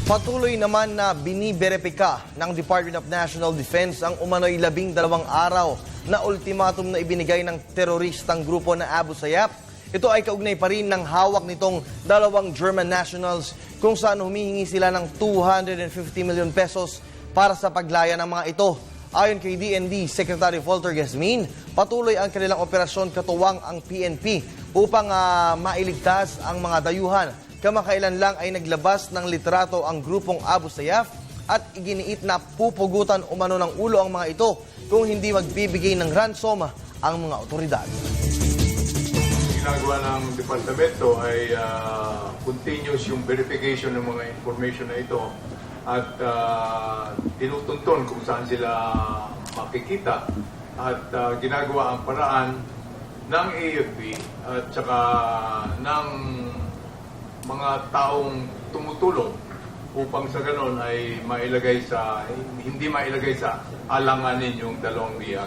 Patuloy naman na biniberipika ng Department of National Defense ang umano'y 12 araw na ultimatum na ibinigay ng teroristang grupo na Abu Sayyaf. Ito ay kaugnay pa rin ng hawak nitong dalawang German nationals kung saan humihingi sila ng 250 million pesos para sa paglaya ng mga ito. Ayon kay DND Secretary Volter Gesmin, patuloy ang kanilang operasyon katuwang ang PNP upang mailigtas ang mga dayuhan. Kamakailan lang ay naglabas ng litrato ang grupong Abu Sayyaf at iginiit na pupugutan umano ng ulo ang mga ito kung hindi magbibigay ng ransom ang mga otoridad. Ginagawa ng departamento ay continuous yung verification ng mga information na ito at tinutuntun kung saan sila makikita at ginagawa ang paraan ng AFP at saka ng mga taong tumutulong upang sa ganon ay hindi mailagay sa alanganin yung dalawang bihag.